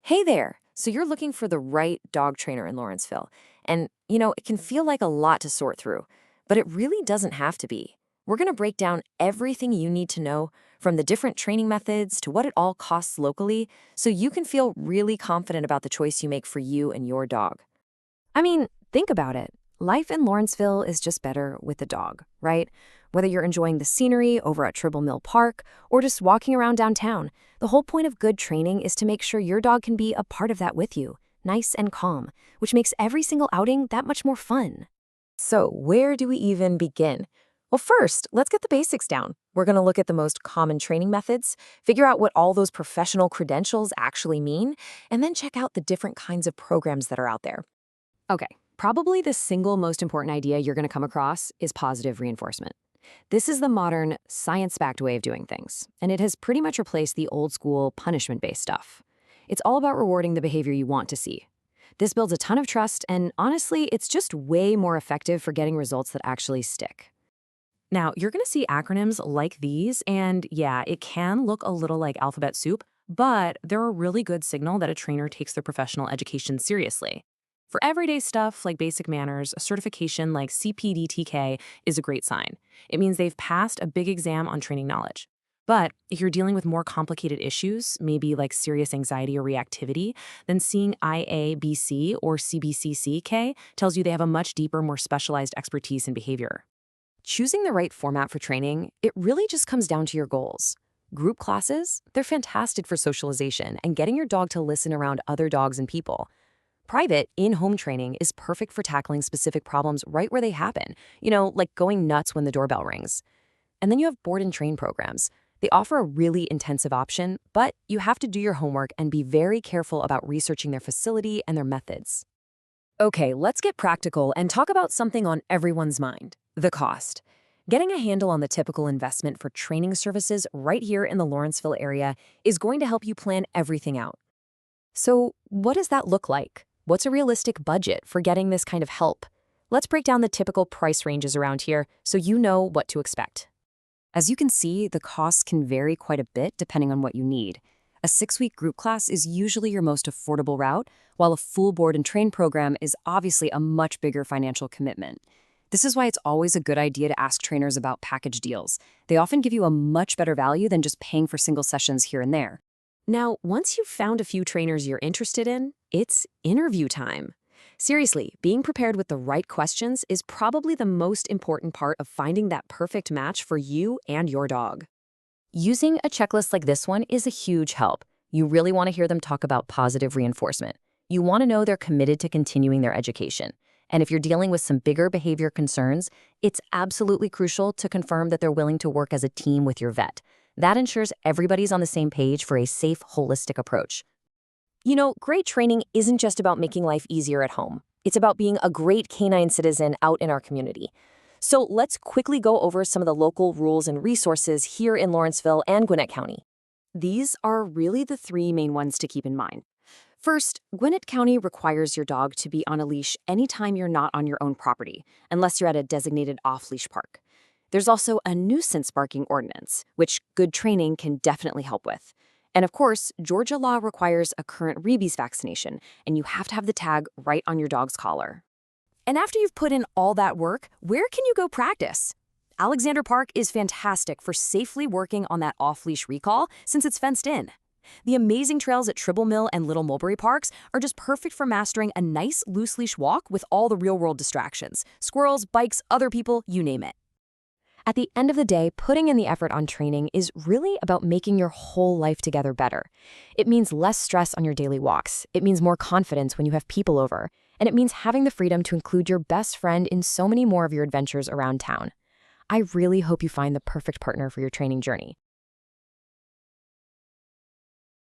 Hey there! So you're looking for the right dog trainer in Lawrenceville. And, it can feel like a lot to sort through, but it really doesn't have to be. We're going to break down everything you need to know, from the different training methods to what it all costs locally, so you can feel really confident about the choice you make for you and your dog. I mean, think about it. Life in Lawrenceville is just better with a dog, right? Whether you're enjoying the scenery over at Tribble Mill Park or just walking around downtown, the whole point of good training is to make sure your dog can be a part of that with you, nice and calm, which makes every single outing that much more fun. So, where do we even begin? Well, first, let's get the basics down. We're going to look at the most common training methods, figure out what all those professional credentials actually mean, and then check out the different kinds of programs that are out there. Okay, probably the single most important idea you're going to come across is positive reinforcement. This is the modern, science-backed way of doing things, and it has pretty much replaced the old-school, punishment-based stuff. It's all about rewarding the behavior you want to see. This builds a ton of trust, and honestly, it's just way more effective for getting results that actually stick. Now, you're going to see acronyms like these, and yeah, it can look a little like alphabet soup, but they're a really good signal that a trainer takes their professional education seriously. For everyday stuff like basic manners, a certification like CPDTK is a great sign. It means they've passed a big exam on training knowledge. But if you're dealing with more complicated issues, maybe like serious anxiety or reactivity, then seeing IABC or CBCCK tells you they have a much deeper, more specialized expertise in behavior. Choosing the right format for training, it really just comes down to your goals. Group classes, they're fantastic for socialization and getting your dog to listen around other dogs and people. Private, in-home training is perfect for tackling specific problems right where they happen, like going nuts when the doorbell rings. And then you have board and train programs. They offer a really intensive option, but you have to do your homework and be very careful about researching their facility and their methods. Okay, let's get practical and talk about something on everyone's mind: the cost. Getting a handle on the typical investment for training services right here in the Lawrenceville area is going to help you plan everything out. So, what does that look like? What's a realistic budget for getting this kind of help? Let's break down the typical price ranges around here so you know what to expect. As you can see, the costs can vary quite a bit depending on what you need. A 6-week group class is usually your most affordable route, while a full board and train program is obviously a much bigger financial commitment. This is why it's always a good idea to ask trainers about package deals. They often give you a much better value than just paying for single sessions here and there. Now, once you've found a few trainers you're interested in, it's interview time. Seriously, being prepared with the right questions is probably the most important part of finding that perfect match for you and your dog. Using a checklist like this one is a huge help. You really want to hear them talk about positive reinforcement. You want to know they're committed to continuing their education. And if you're dealing with some bigger behavior concerns, it's absolutely crucial to confirm that they're willing to work as a team with your vet. That ensures everybody's on the same page for a safe, holistic approach. Great training isn't just about making life easier at home. It's about being a great canine citizen out in our community. So let's quickly go over some of the local rules and resources here in Lawrenceville and Gwinnett County. These are really the three main ones to keep in mind. First, Gwinnett County requires your dog to be on a leash anytime you're not on your own property, unless you're at a designated off-leash park. There's also a nuisance barking ordinance, which good training can definitely help with. And of course, Georgia law requires a current rabies vaccination, and you have to have the tag right on your dog's collar. And after you've put in all that work, where can you go practice? Alexander Park is fantastic for safely working on that off-leash recall since it's fenced in. The amazing trails at Tribble Mill and Little Mulberry Parks are just perfect for mastering a nice loose-leash walk with all the real-world distractions: squirrels, bikes, other people, you name it. At the end of the day, putting in the effort on training is really about making your whole life together better. It means less stress on your daily walks. It means more confidence when you have people over. And it means having the freedom to include your best friend in so many more of your adventures around town. I really hope you find the perfect partner for your training journey.